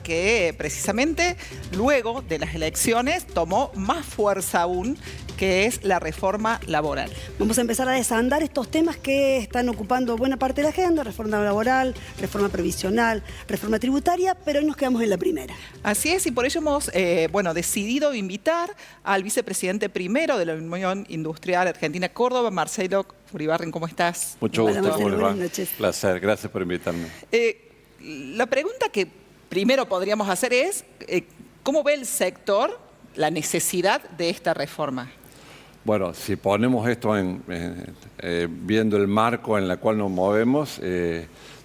que precisamente luego de las elecciones tomó más fuerza aún, que es la reforma laboral. Vamos a empezar a desandar estos temas que están ocupando buena parte de la agenda: reforma laboral, reforma previsional, reforma tributaria, pero hoy nos quedamos en la primera. Así es, y por ello hemos decidido invitar al vicepresidente primero de la Unión Industrial Argentina Córdoba, Marcelo Uribarren. ¿Cómo estás? Mucho gusto, Marcelo, ¿cómo les va? buenas noches. Placer, gracias por invitarme. La pregunta que primero podríamos hacer es, ¿cómo ve el sector la necesidad de esta reforma? Bueno, si ponemos esto viendo el marco en el cual nos movemos,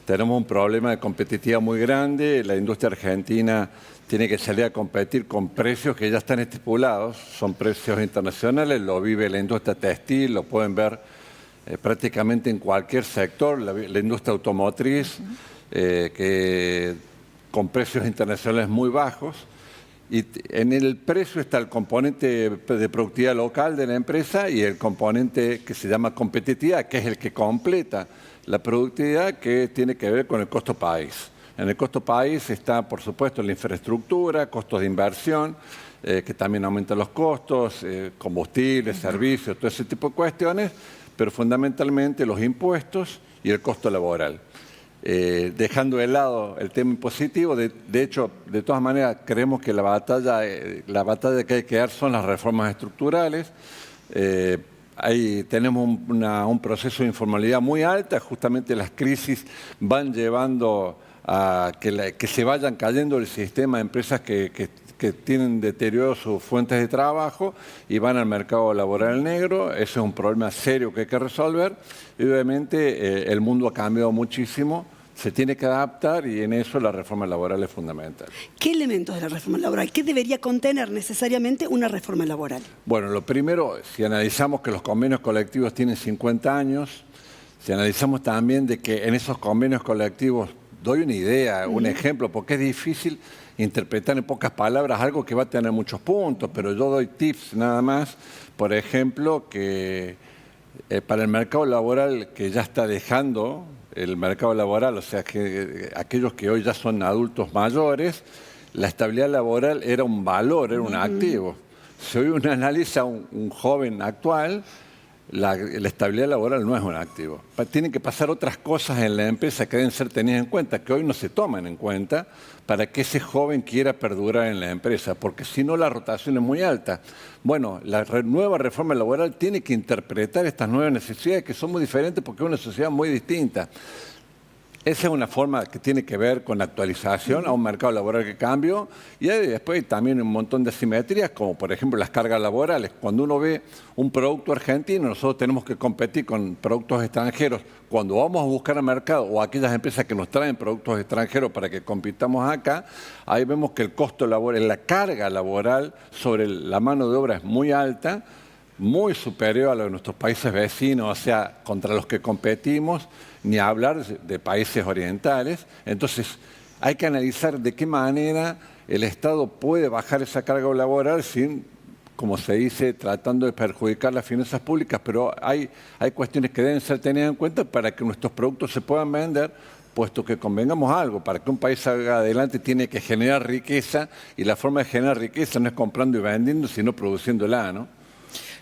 tenemos un problema de competitividad muy grande. La industria argentina tiene que salir a competir con precios que ya están estipulados, son precios internacionales, lo vive la industria textil, lo pueden ver prácticamente en cualquier sector, la industria automotriz, con precios internacionales muy bajos. Y en el precio está el componente de productividad local de la empresa y el componente que se llama competitividad, que es el que completa la productividad, que tiene que ver con el costo país. En el costo país está, por supuesto, la infraestructura, costos de inversión, que también aumentan los costos, combustibles, servicios, todo ese tipo de cuestiones, pero fundamentalmente los impuestos y el costo laboral. Dejando de lado el tema impositivo, de hecho, de todas maneras, creemos que la batalla que hay que dar son las reformas estructurales. Ahí tenemos un proceso de informalidad muy alta, justamente las crisis van llevando a que se vayan cayendo el sistema de empresas que tienen deteriorado sus fuentes de trabajo y van al mercado laboral negro. Ese es un problema serio que hay que resolver y obviamente el mundo ha cambiado muchísimo, se tiene que adaptar y en eso la reforma laboral es fundamental. ¿Qué elementos de la reforma laboral? ¿Qué debería contener necesariamente una reforma laboral? Bueno, lo primero, si analizamos que los convenios colectivos tienen 50 años, si analizamos también de que en esos convenios colectivos, doy una idea, un ejemplo, porque es difícil interpretar en pocas palabras algo que va a tener muchos puntos, pero yo doy tips nada más. Por ejemplo, que para el mercado laboral que ya está dejando el mercado laboral, o sea, que aquellos que hoy ya son adultos mayores, la estabilidad laboral era un valor, era un activo. Si hoy uno analiza un joven actual, la estabilidad laboral no es un activo. Tienen que pasar otras cosas en la empresa que deben ser tenidas en cuenta, que hoy no se toman en cuenta, para que ese joven quiera perdurar en la empresa, porque si no la rotación es muy alta. Bueno, la nueva reforma laboral tiene que interpretar estas nuevas necesidades que son muy diferentes porque es una sociedad muy distinta. Esa es una forma que tiene que ver con la actualización a un mercado laboral que cambió y hay después también un montón de asimetrías, como por ejemplo las cargas laborales. Cuando uno ve un producto argentino, nosotros tenemos que competir con productos extranjeros. Cuando vamos a buscar al mercado o aquellas empresas que nos traen productos extranjeros para que compitamos acá, ahí vemos que el costo laboral, la carga laboral sobre la mano de obra es muy alta, muy superior a lo de nuestros países vecinos, o sea, contra los que competimos, ni hablar de países orientales. Entonces, hay que analizar de qué manera el Estado puede bajar esa carga laboral sin, como se dice, tratando de perjudicar las finanzas públicas, pero hay cuestiones que deben ser tenidas en cuenta para que nuestros productos se puedan vender, puesto que convengamos algo, para que un país salga adelante tiene que generar riqueza, y la forma de generar riqueza no es comprando y vendiendo, sino produciéndola, ¿no?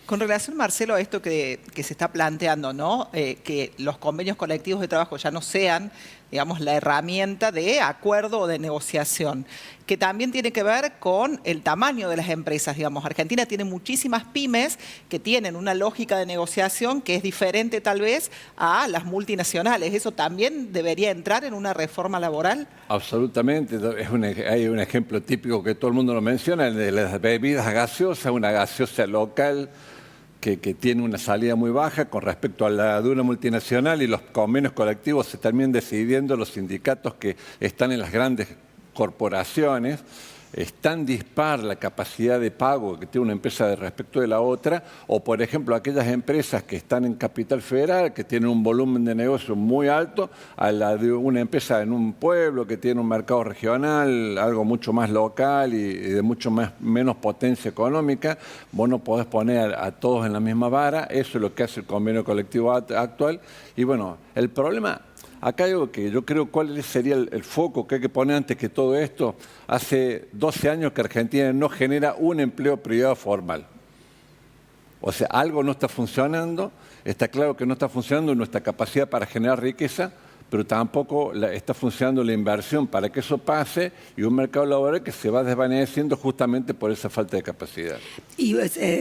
Con relación, Marcelo, a esto que se está planteando, ¿no? Que los convenios colectivos de trabajo ya no sean, digamos, la herramienta de acuerdo o de negociación, que también tiene que ver con el tamaño de las empresas, digamos. Argentina tiene muchísimas pymes que tienen una lógica de negociación que es diferente tal vez a las multinacionales. ¿Eso también debería entrar en una reforma laboral? Absolutamente. Hay un ejemplo típico que todo el mundo lo menciona, el de las bebidas gaseosas, una gaseosa local que tiene una salida muy baja con respecto a la de una multinacional, y los convenios colectivos se terminan decidiendo los sindicatos que están en las grandes corporaciones. Es tan dispar la capacidad de pago que tiene una empresa respecto de la otra, o por ejemplo aquellas empresas que están en Capital Federal, que tienen un volumen de negocio muy alto, a la de una empresa en un pueblo que tiene un mercado regional, algo mucho más local y de mucho menos potencia económica. Vos no podés poner a todos en la misma vara. Eso es lo que hace el convenio colectivo actual. Y bueno, el problema Acá hay algo que yo creo cuál sería el foco que hay que poner antes que todo esto. Hace 12 años que Argentina no genera un empleo privado formal. O sea, algo no está funcionando, está claro que no está funcionando nuestra capacidad para generar riqueza, pero tampoco está funcionando la inversión para que eso pase y un mercado laboral que se va desvaneciendo justamente por esa falta de capacidad. Y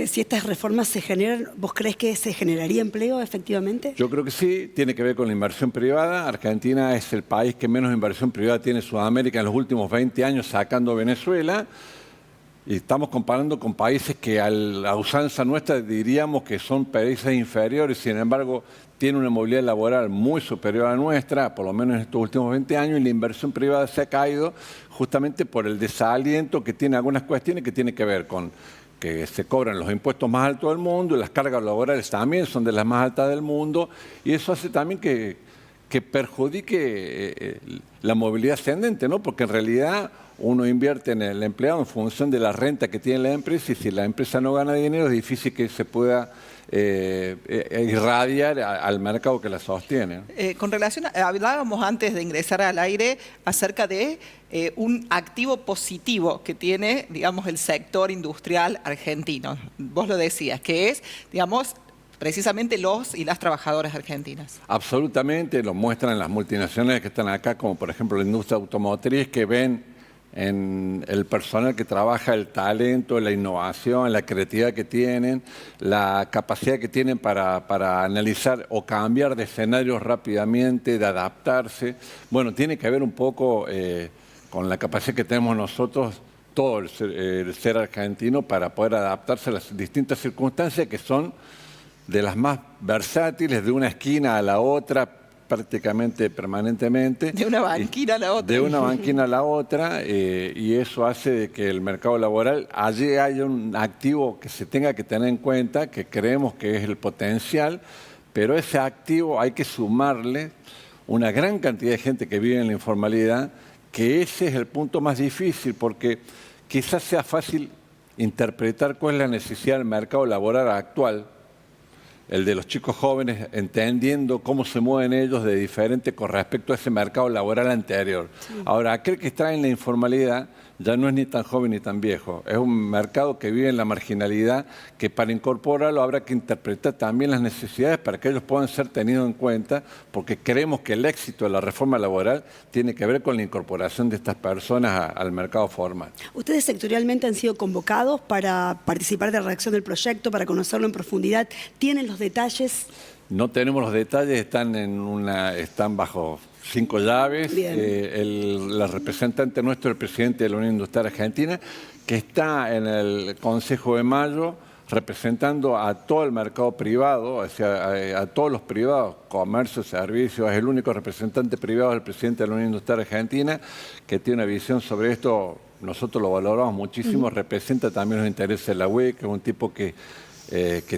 si estas reformas se generan, ¿vos crees que se generaría empleo efectivamente? Yo creo que sí, tiene que ver con la inversión privada. Argentina es el país que menos inversión privada tiene en Sudamérica en los últimos 20 años, sacando a Venezuela. Y estamos comparando con países que a la usanza nuestra diríamos que son países inferiores, sin embargo tienen una movilidad laboral muy superior a la nuestra, por lo menos en estos últimos 20 años, y la inversión privada se ha caído justamente por el desaliento que tiene algunas cuestiones que tienen que ver con que se cobran los impuestos más altos del mundo y las cargas laborales también son de las más altas del mundo, y eso hace también que perjudique la movilidad ascendente, ¿no? Porque en realidad uno invierte en el empleado en función de la renta que tiene la empresa y si la empresa no gana dinero es difícil que se pueda irradiar al mercado que la sostiene. Con relación, hablábamos antes de ingresar al aire acerca de un activo positivo que tiene, digamos, el sector industrial argentino. Vos lo decías, que es, digamos, precisamente los y las trabajadoras argentinas. Absolutamente, lo muestran las multinacionales que están acá, como por ejemplo la industria automotriz, que ven en el personal que trabaja el talento, la innovación, la creatividad que tienen, la capacidad que tienen para analizar o cambiar de escenarios rápidamente, de adaptarse. Bueno, tiene que ver un poco con la capacidad que tenemos nosotros, todo el ser argentino, para poder adaptarse a las distintas circunstancias que son de las más versátiles, de una esquina a la otra, prácticamente permanentemente. De una banquina a la otra. De una banquina a la otra, y eso hace de que el mercado laboral, allí haya un activo que se tenga que tener en cuenta, que creemos que es el potencial, pero ese activo hay que sumarle una gran cantidad de gente que vive en la informalidad, que ese es el punto más difícil, porque quizás sea fácil interpretar cuál es la necesidad del mercado laboral actual, el de los chicos jóvenes, entendiendo cómo se mueven ellos de diferente con respecto a ese mercado laboral anterior. Sí. Ahora, aquel que está en la informalidad ya no es ni tan joven ni tan viejo. Es un mercado que vive en la marginalidad, que para incorporarlo habrá que interpretar también las necesidades para que ellos puedan ser tenidos en cuenta, porque creemos que el éxito de la reforma laboral tiene que ver con la incorporación de estas personas al mercado formal. ¿Ustedes sectorialmente han sido convocados para participar de la redacción del proyecto, para conocerlo en profundidad? ¿Tienen los detalles? No tenemos los detalles, están bajo 5 llaves. La representante nuestro, el presidente de la Unión Industrial Argentina, que está en el Consejo de Mayo representando a todo el mercado privado, o sea, a todos los privados, comercio, servicios, es el único representante privado del presidente de la Unión Industrial Argentina, que tiene una visión sobre esto. Nosotros lo valoramos muchísimo, representa también los intereses de la UE, que es un tipo que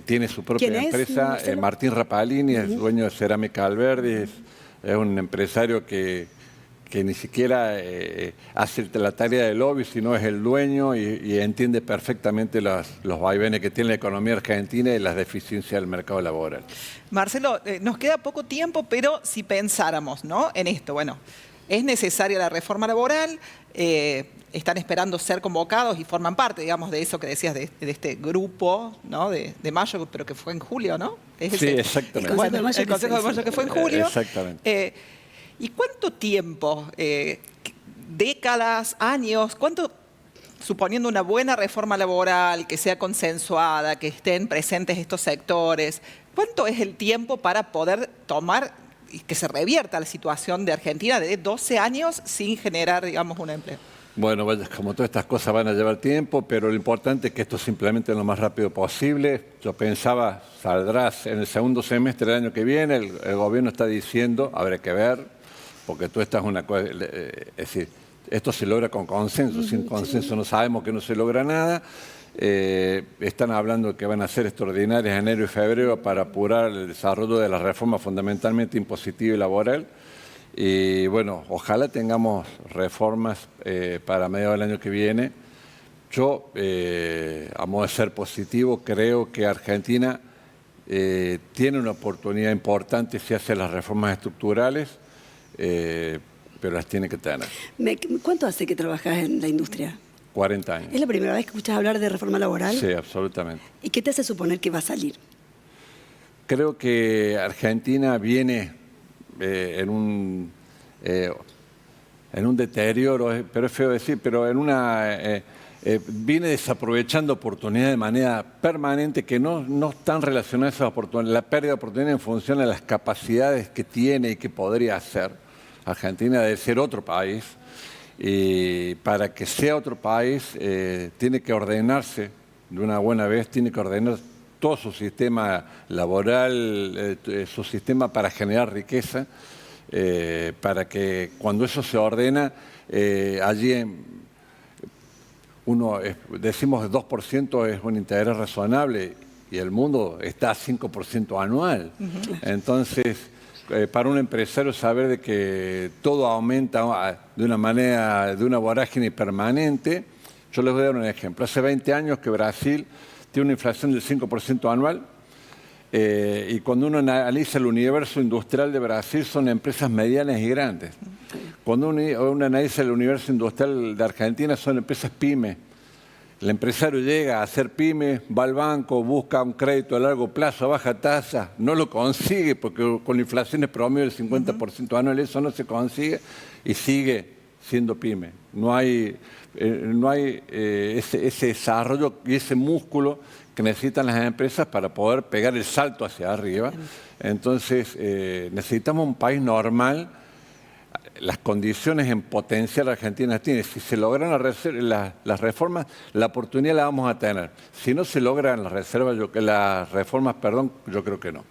tiene su propia empresa, Martín Rapalini, es dueño de Cerámica Alberdi, es un empresario que ni siquiera hace la tarea de lobby, sino es el dueño y entiende perfectamente los vaivenes que tiene la economía argentina y las deficiencias del mercado laboral. Marcelo, nos queda poco tiempo, pero si pensáramos, ¿no?, en esto, bueno, es necesaria la reforma laboral, están esperando ser convocados y forman parte, digamos, de eso que decías, de este grupo, ¿no?, de mayo, pero que fue en julio, ¿no? Sí, exactamente. El Consejo de Mayo que fue en julio. Exactamente. ¿Y cuánto tiempo, décadas, años, cuánto, suponiendo una buena reforma laboral, que sea consensuada, que estén presentes estos sectores, cuánto es el tiempo para poder tomar y que se revierta la situación de Argentina de 12 años sin generar, digamos, un empleo? Bueno, como todas estas cosas van a llevar tiempo, pero lo importante es que esto se implemente lo más rápido posible. Yo pensaba, saldrás en el segundo semestre del año que viene, el gobierno está diciendo, habrá que ver, porque tú estás una cosa, es decir, esto se logra con consenso, sin consenso no sabemos que no se logra nada. Están hablando que van a ser extraordinarias en enero y febrero para apurar el desarrollo de la reforma fundamentalmente impositiva y laboral. Y bueno, ojalá tengamos reformas para mediados del año que viene. Yo, a modo de ser positivo, creo que Argentina tiene una oportunidad importante si hace las reformas estructurales. pero las tiene que tener. ¿Cuánto hace que trabajas en la industria? 40 años. ¿Es la primera vez que escuchas hablar de reforma laboral? Sí, absolutamente. ¿Y qué te hace suponer que va a salir? Creo que Argentina viene en un deterioro, pero es feo decir, pero viene desaprovechando oportunidades de manera permanente que no están relacionadas a esas oportunidades. La pérdida de oportunidades en función de las capacidades que tiene y que podría hacer. Argentina debe ser otro país, y para que sea otro país tiene que ordenarse de una buena vez, tiene que ordenar todo su sistema laboral, su sistema para generar riqueza, para que cuando eso se ordena, allí decimos 2% es un interés razonable y el mundo está a 5% anual. Entonces, para un empresario saber de que todo aumenta de una manera, de una vorágine permanente, yo les voy a dar un ejemplo. Hace 20 años que Brasil tiene una inflación del 5% anual, y cuando uno analiza el universo industrial de Brasil son empresas medianas y grandes. Cuando uno analiza el universo industrial de Argentina son empresas pymes. El empresario llega a hacer pyme, va al banco, busca un crédito a largo plazo a baja tasa, no lo consigue porque con inflaciones promedio del 50% anual eso no se consigue y sigue siendo pyme. No hay ese desarrollo y ese músculo que necesitan las empresas para poder pegar el salto hacia arriba. Entonces necesitamos un país normal. Las condiciones en potencial Argentina tiene. Si se logran las reformas, la oportunidad la vamos a tener. Si no se logran las reformas, yo creo que no.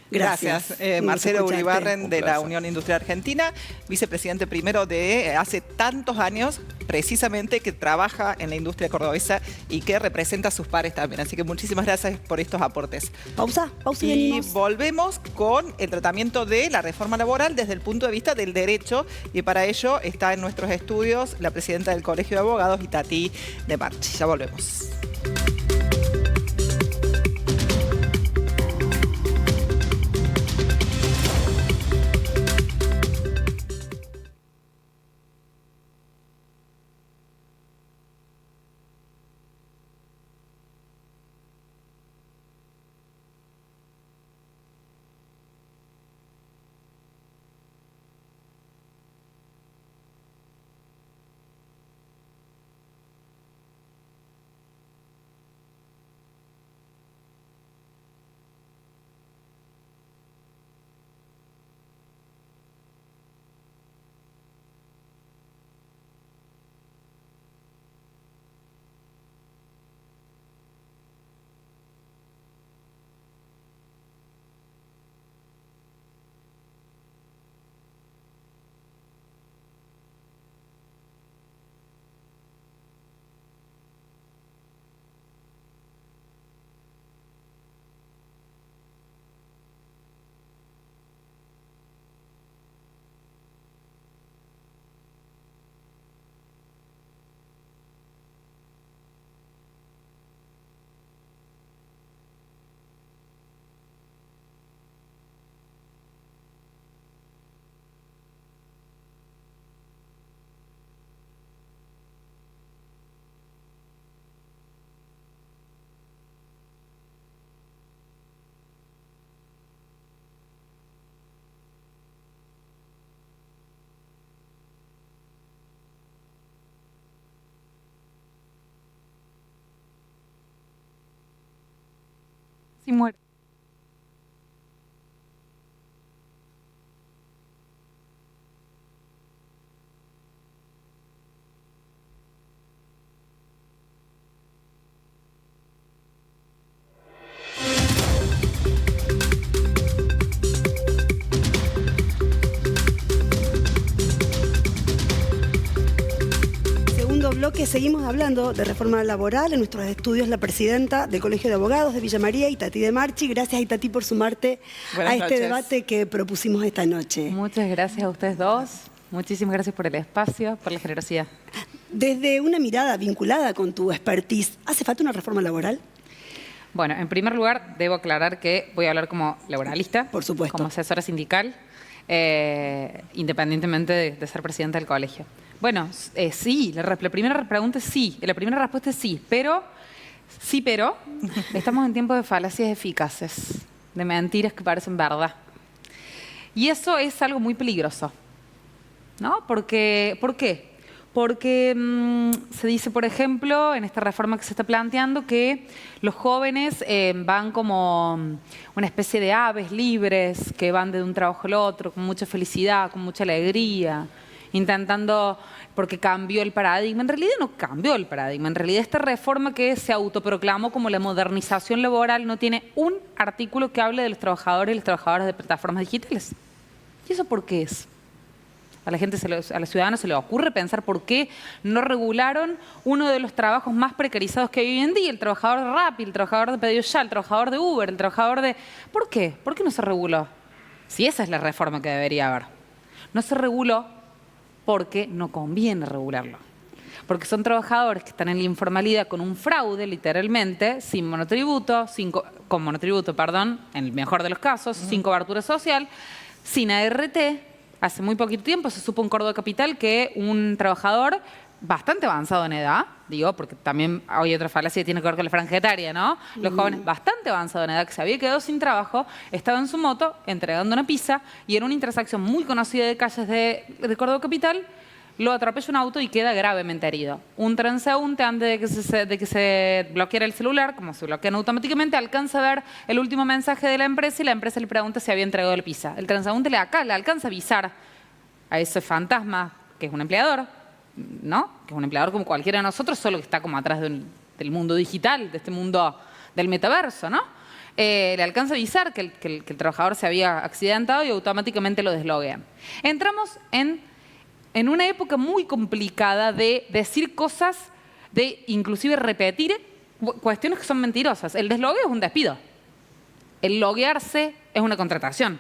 Gracias. Marcelo Uribarren de la Unión Industrial Argentina, vicepresidente primero de hace tantos años, precisamente, que trabaja en la industria cordobesa y que representa a sus pares también. Así que muchísimas gracias por estos aportes. Pausa y venimos. Volvemos con el tratamiento de la reforma laboral desde el punto de vista del derecho, y para ello está en nuestros estudios la presidenta del Colegio de Abogados, Itatí de Marchi. Ya volvemos. Si muere. Bloque seguimos hablando de reforma laboral. En nuestros estudios la presidenta del Colegio de Abogados de Villa María, Itatí de Marchi. Gracias, Itatí, por sumarte a este debate que propusimos esta noche. Muchas gracias a ustedes dos. Muchísimas gracias por el espacio, por la generosidad. Desde una mirada vinculada con tu expertise, ¿hace falta una reforma laboral? Bueno, en primer lugar, debo aclarar que voy a hablar como laboralista, por supuesto, como asesora sindical. independientemente de ser presidenta del colegio. Bueno, sí, la primera pregunta es sí, la primera respuesta es sí, pero estamos en tiempos de falacias eficaces, de mentiras que parecen verdad. Y eso es algo muy peligroso, ¿no? ¿Por qué? Porque se dice, por ejemplo, en esta reforma que se está planteando, que los jóvenes van como una especie de aves libres, que van de un trabajo al otro, con mucha felicidad, con mucha alegría, intentando, porque cambió el paradigma. En realidad no cambió el paradigma. En realidad esta reforma que se autoproclamó como la modernización laboral no tiene un artículo que hable de los trabajadores y las trabajadoras de plataformas digitales. ¿Y eso por qué es? A la gente, a los ciudadanos se les ocurre pensar por qué no regularon uno de los trabajos más precarizados que hay hoy en día, el trabajador de Rappi, el trabajador de Pedido Ya, el trabajador de Uber, el trabajador de... ¿Por qué? ¿Por qué no se reguló? Si esa es la reforma que debería haber. No se reguló porque no conviene regularlo. Porque son trabajadores que están en la informalidad con un fraude, literalmente, sin monotributo, con monotributo, perdón, en el mejor de los casos, sin cobertura social, sin ART. Hace muy poquito tiempo se supo en Córdoba Capital que un trabajador bastante avanzado en edad, digo, porque también hay otra falacia que tiene que ver con la franja etaria, ¿no? Los jóvenes bastante avanzados en edad, que se había quedado sin trabajo, estaba en su moto entregando una pizza y en una intersección muy conocida de calles de Córdoba Capital lo atropella un auto y queda gravemente herido. Un transeúnte, antes de que se bloqueara el celular, como se bloquean automáticamente, alcanza a ver el último mensaje de la empresa y la empresa le pregunta si había entregado la pizza. El transeúnte le alcanza a avisar a ese fantasma, que es un empleador, ¿no? Que es un empleador como cualquiera de nosotros, solo que está como atrás del mundo digital, de este mundo del metaverso, ¿no? Le alcanza a avisar que el trabajador se había accidentado y automáticamente lo desloguean. Entramos en una época muy complicada de decir cosas, de inclusive repetir cuestiones que son mentirosas. El deslogueo es un despido. El loguearse es una contratación.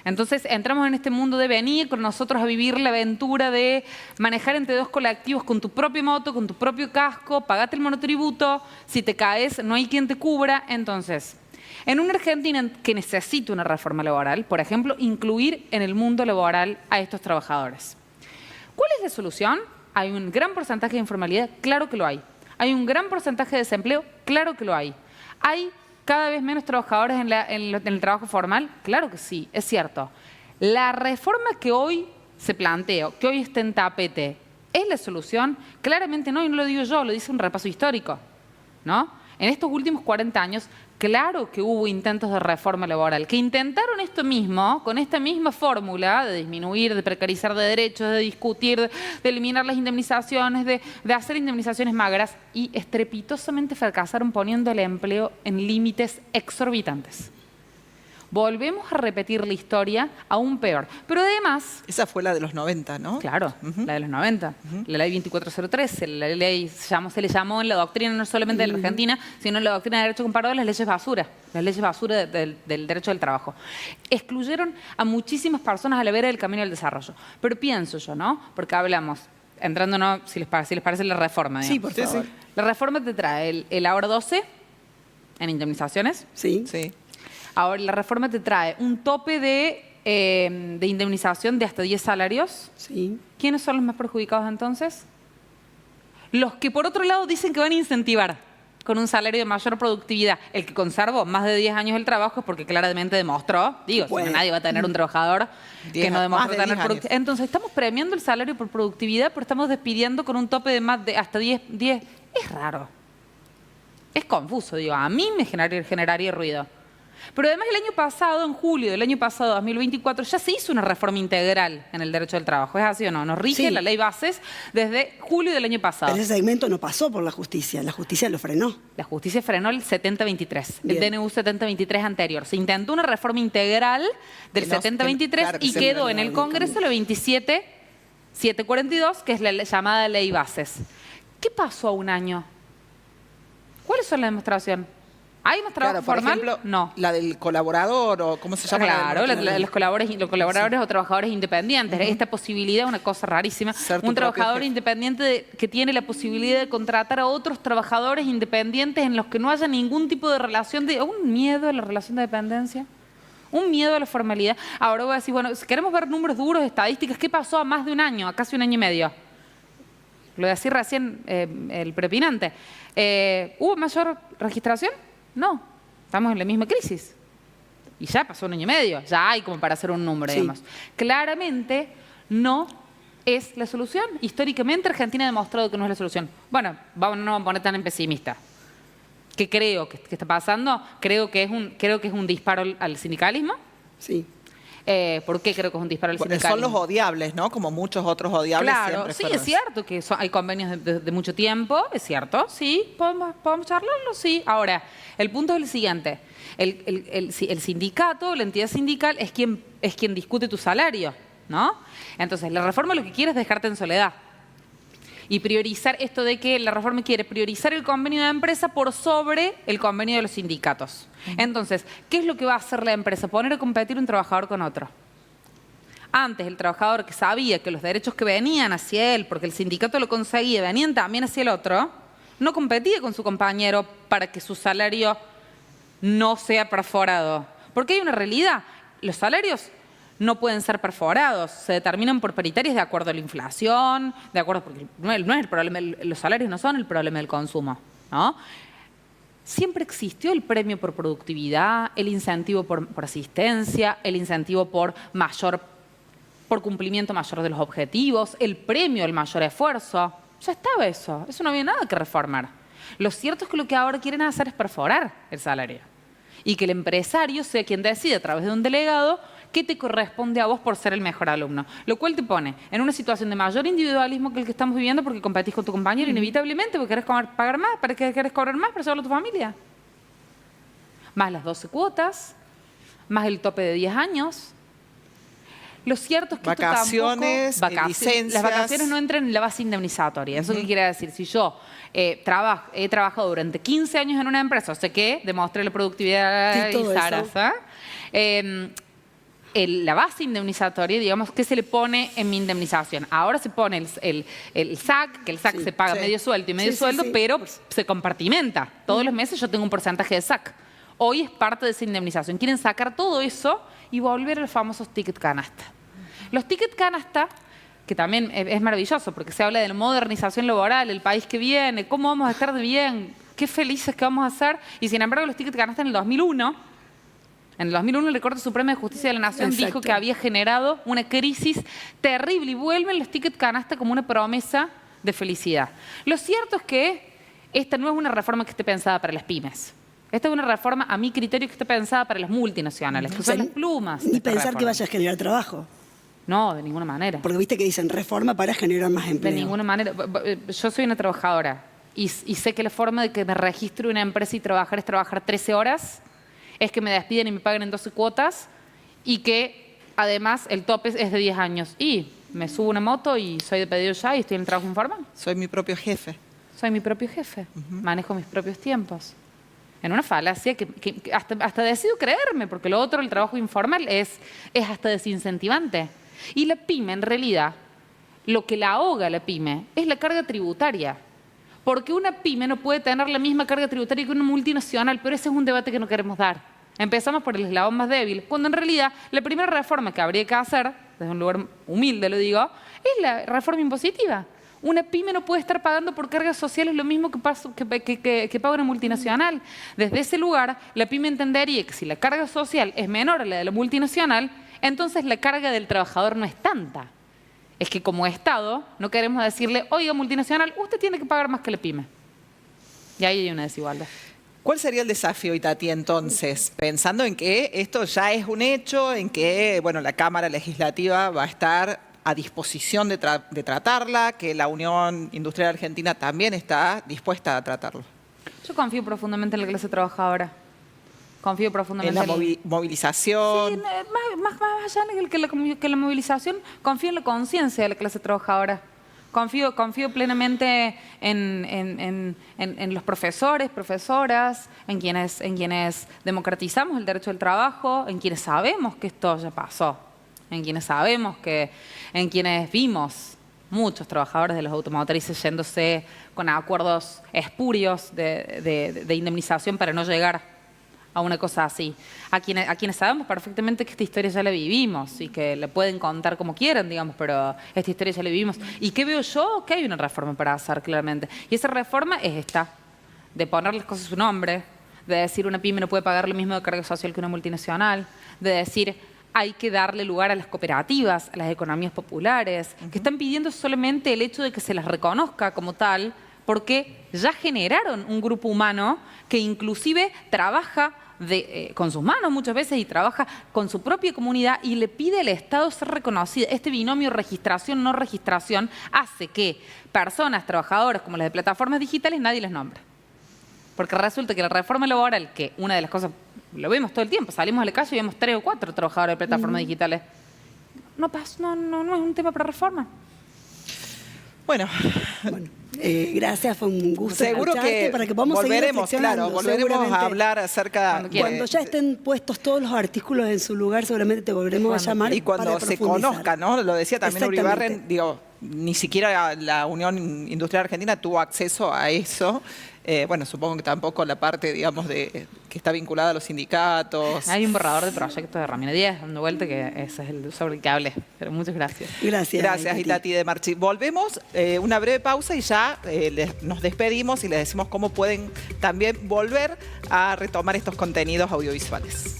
Entonces entramos en este mundo de venir con nosotros a vivir la aventura de manejar entre dos colectivos con tu propia moto, con tu propio casco, pagate el monotributo, si te caes no hay quien te cubra. Entonces, en una Argentina que necesita una reforma laboral, por ejemplo, incluir en el mundo laboral a estos trabajadores. ¿Cuál es la solución? ¿Hay un gran porcentaje de informalidad? Claro que lo hay. ¿Hay un gran porcentaje de desempleo? Claro que lo hay. ¿Hay cada vez menos trabajadores en el trabajo formal? Claro que sí, es cierto. La reforma que hoy se plantea, que hoy está en tapete, ¿es la solución? Claramente no, y no lo digo yo, lo dice un repaso histórico, ¿no? En estos últimos 40 años, claro que hubo intentos de reforma laboral, que intentaron esto mismo, con esta misma fórmula de disminuir, de precarizar de derechos, de discutir, de eliminar las indemnizaciones, de hacer indemnizaciones magras, y estrepitosamente fracasaron poniendo el empleo en límites exorbitantes. Volvemos a repetir la historia aún peor. Pero además... Esa fue la de los 90, ¿no? Claro, la de los 90. La ley 24013, la ley se le llamó en la doctrina no solamente de la Argentina, sino en la doctrina de derecho comparado las leyes basura del derecho del trabajo. Excluyeron a muchísimas personas a la vera del camino del desarrollo. Pero pienso yo, ¿no? Porque hablamos, entrándonos, si les parece la reforma. Digamos. Sí, por favor. La reforma te trae el ahora 12 en indemnizaciones. Sí. Sí. Ahora, la reforma te trae un tope de indemnización de hasta 10 salarios. Sí. ¿Quiénes son los más perjudicados entonces? Los que por otro lado dicen que van a incentivar con un salario de mayor productividad. El que conservó más de 10 años el trabajo es porque claramente demostró, digo, si no, nadie va a tener un trabajador que no demostró tener productividad. Entonces estamos premiando el salario por productividad, pero estamos despidiendo con un tope de más de hasta 10. Es raro. Es confuso, digo. A mí me generaría ruido. Pero además el año pasado, en julio del año pasado, 2024, ya se hizo una reforma integral en el derecho del trabajo. ¿Es así o no? Nos rige la ley bases desde julio del año pasado. Pero ese segmento no pasó por la justicia lo frenó. La justicia frenó el 7023, el DNU 7023 anterior. Se intentó una reforma integral del 7023 claro, y quedó en el Congreso la 27742, que es la llamada ley bases. ¿Qué pasó a un año? ¿Cuáles son las demostraciones? ¿Hay más trabajo formal? Por ejemplo, no. La del colaborador o cómo se llama. Claro, los colaboradores o trabajadores independientes. Esta posibilidad es una cosa rarísima. Un trabajador independiente que tiene la posibilidad de contratar a otros trabajadores independientes en los que no haya ningún tipo de relación un miedo a la relación de dependencia. Un miedo a la formalidad. Ahora voy a decir, bueno, si queremos ver números duros, estadísticas, ¿qué pasó a más de un año, a casi un año y medio? Lo decía recién el prepinante. ¿Hubo mayor registración? No. Estamos en la misma crisis. Y ya pasó un año y medio. Ya hay como para hacer un número, digamos. Claramente no es la solución. Históricamente Argentina ha demostrado que no es la solución. Bueno, no vamos a poner tan en pesimista. ¿Qué creo que está pasando? Creo que es un disparo al sindicalismo. Sí. ¿Por qué creo que es un disparo al sindicalismo? Son los odiables, ¿no? Como muchos otros odiables. Claro, sí, es cierto que hay convenios de mucho tiempo, es cierto, sí, podemos charlarlo, sí. Ahora, el punto es el siguiente. El sindicato, la entidad sindical, es quien discute tu salario, ¿no? Entonces, la reforma lo que quiere es dejarte en soledad. Y priorizar esto de que la reforma quiere priorizar el convenio de la empresa por sobre el convenio de los sindicatos. Entonces, ¿qué es lo que va a hacer la empresa? Poner a competir un trabajador con otro. Antes, el trabajador que sabía que los derechos que venían hacia él, porque el sindicato lo conseguía, venían también hacia el otro, no competía con su compañero para que su salario no sea perforado. Porque hay una realidad. Los salarios no pueden ser perforados, se determinan por paritarias de acuerdo a la inflación, de acuerdo, porque no es el problema, los salarios no son el problema del consumo, ¿no? Siempre existió el premio por productividad, el incentivo por asistencia, el incentivo por cumplimiento mayor de los objetivos, el premio al mayor esfuerzo. Ya estaba eso no había nada que reformar. Lo cierto es que lo que ahora quieren hacer es perforar el salario y que el empresario sea quien decide a través de un delegado qué te corresponde a vos por ser el mejor alumno. Lo cual te pone en una situación de mayor individualismo que el que estamos viviendo porque competís con tu compañero inevitablemente porque querés pagar más, para que querés cobrar más para llevarlo a tu familia. Más las 12 cuotas, más el tope de 10 años. Lo cierto es que vacaciones, licencias. Las vacaciones no entran en la base indemnizatoria. ¿Eso qué quiere decir? Si yo he trabajado durante 15 años en una empresa, o sea que demostré la productividad y zaraza, la base indemnizatoria, digamos, ¿qué se le pone en mi indemnización? Ahora se pone el SAC, que el SAC se paga medio sueldo y medio sueldo, pero se compartimenta. Todos los meses yo tengo un porcentaje de SAC. Hoy es parte de esa indemnización. Quieren sacar todo eso y volver a los famosos ticket canasta. Los ticket canasta, que también es maravilloso, porque se habla de la modernización laboral, el país que viene, cómo vamos a estar de bien, qué felices que vamos a ser. Y sin embargo, los ticket canasta en el 2001... En el 2001 la Corte Suprema de Justicia de la Nación dijo que había generado una crisis terrible y vuelven los tickets canasta como una promesa de felicidad. Lo cierto es que esta no es una reforma que esté pensada para las pymes. Esta es una reforma, a mi criterio, que esté pensada para las multinacionales, que son las plumas. Ni pensar que vaya a generar trabajo. No, de ninguna manera. Porque viste que dicen reforma para generar más empleo. De ninguna manera. Yo soy una trabajadora y sé que la forma de que me registre una empresa y trabajar es trabajar 13 horas, es que me despiden y me paguen en 12 cuotas y que además el tope es de 10 años. Y me subo una moto y soy de pedido ya y estoy en el trabajo informal. Soy mi propio jefe. Soy mi propio jefe. Manejo mis propios tiempos. En una falacia que hasta decido creerme, porque lo otro, el trabajo informal, es hasta desincentivante. Y la pyme, en realidad, lo que la ahoga a la pyme es la carga tributaria. Porque una pyme no puede tener la misma carga tributaria que una multinacional, pero ese es un debate que no queremos dar. Empezamos por el eslabón más débil, cuando en realidad la primera reforma que habría que hacer, desde un lugar humilde lo digo, es la reforma impositiva. Una pyme no puede estar pagando por cargas sociales lo mismo que paga una multinacional. Desde ese lugar, la pyme entendería que si la carga social es menor a la de la multinacional, entonces la carga del trabajador no es tanta. Es que como Estado no queremos decirle, oiga, multinacional, usted tiene que pagar más que la pyme. Y ahí hay una desigualdad. ¿Cuál sería el desafío, Itatí, entonces? Pensando en que esto ya es un hecho, en que bueno, la Cámara Legislativa va a estar a disposición de tratarla, que la Unión Industrial Argentina también está dispuesta a tratarlo. Yo confío profundamente en la clase trabajadora. Confío profundamente en la movilización. Sí, más allá que la movilización, confío en la conciencia de la clase trabajadora. Confío plenamente en los profesores, profesoras, en quienes democratizamos el derecho al trabajo, en quienes sabemos que esto ya pasó, en quienes vimos muchos trabajadores de los automotrices yéndose con acuerdos espurios de indemnización para no llegar a una cosa así. A quienes sabemos perfectamente que esta historia ya la vivimos y que le pueden contar como quieran, digamos, pero esta historia ya la vivimos. ¿Y qué veo yo? Que hay una reforma para hacer, claramente. Y esa reforma es esta, de poner las cosas a su nombre, de decir una pyme no puede pagar lo mismo de carga social que una multinacional, de decir hay que darle lugar a las cooperativas, a las economías populares, que están pidiendo solamente el hecho de que se las reconozca como tal, porque ya generaron un grupo humano que inclusive trabaja con sus manos muchas veces y trabaja con su propia comunidad y le pide al Estado ser reconocido. Este binomio registración-no registración hace que personas trabajadoras como las de plataformas digitales nadie les nombre. Porque resulta que la reforma laboral, que una de las cosas, lo vemos todo el tiempo, salimos a la calle y vemos 3 o 4 trabajadores de plataformas digitales. No es un tema para reforma. Bueno, gracias, fue un gusto. Seguro que para que podamos volveremos, seguir claro, volveremos a hablar acerca. Cuando ya estén puestos todos los artículos en su lugar, seguramente te volveremos a llamar. Y cuando se conozca, ¿no? Lo decía también Uribarren, digo, ni siquiera la Unión Industrial Argentina tuvo acceso a eso. Bueno, supongo que tampoco la parte, digamos, que está vinculada a los sindicatos. Hay un borrador de proyecto de Ramiro Díaz dando vuelta, que ese es el sobre el que hablé. Pero muchas gracias. Gracias, Itati de Marchi. Volvemos, una breve pausa y ya nos despedimos y les decimos cómo pueden también volver a retomar estos contenidos audiovisuales.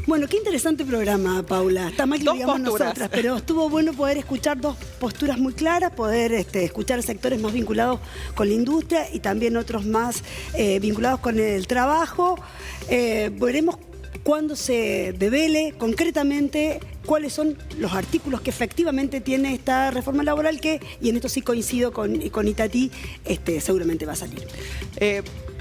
Bueno, qué interesante programa, Paula. Está mal que lo digamos nosotras, pero estuvo bueno poder escuchar dos posturas muy claras, poder escuchar sectores más vinculados con la industria y también otros más vinculados con el trabajo. Veremos cuándo se devele concretamente cuáles son los artículos que efectivamente tiene esta reforma laboral que, y en esto sí coincido con Itati, seguramente va a salir.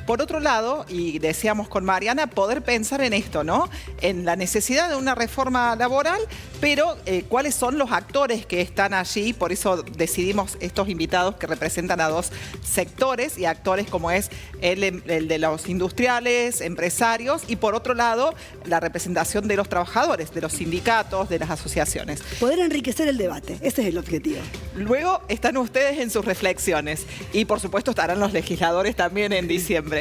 Por otro lado, y decíamos con Mariana, poder pensar en esto, ¿no? En la necesidad de una reforma laboral, pero cuáles son los actores que están allí. Por eso decidimos estos invitados que representan a dos sectores y actores como es el de los industriales, empresarios, y por otro lado, la representación de los trabajadores, de los sindicatos, de las asociaciones. Poder enriquecer el debate, ese es el objetivo. Luego están ustedes en sus reflexiones y por supuesto estarán los legisladores también en diciembre.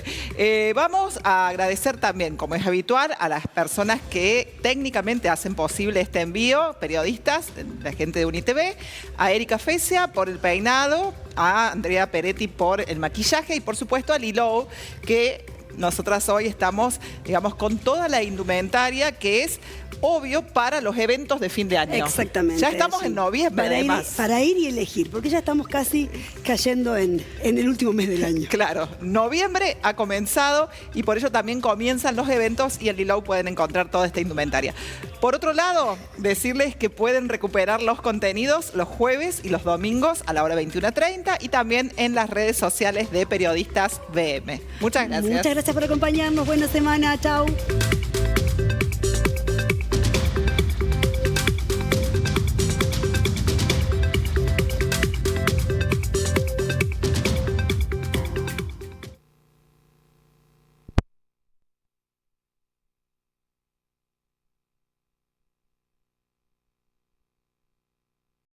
Vamos a agradecer también, como es habitual, a las personas que técnicamente hacen posible este envío, periodistas, la gente de UniTV, a Erika Fecia por el peinado, a Andrea Peretti por el maquillaje y por supuesto a Lilo, que nosotras hoy estamos, digamos, con toda la indumentaria que es obvio para los eventos de fin de año. Exactamente. Ya estamos en noviembre, además. Para ir y elegir, porque ya estamos casi cayendo en el último mes del año. Claro, noviembre ha comenzado y por ello también comienzan los eventos y en Lilou pueden encontrar toda esta indumentaria. Por otro lado, decirles que pueden recuperar los contenidos los jueves y los domingos a la hora 21:30 y también en las redes sociales de Periodistas BM. Muchas gracias. Muchas gracias por acompañarnos. Buena semana. Chau.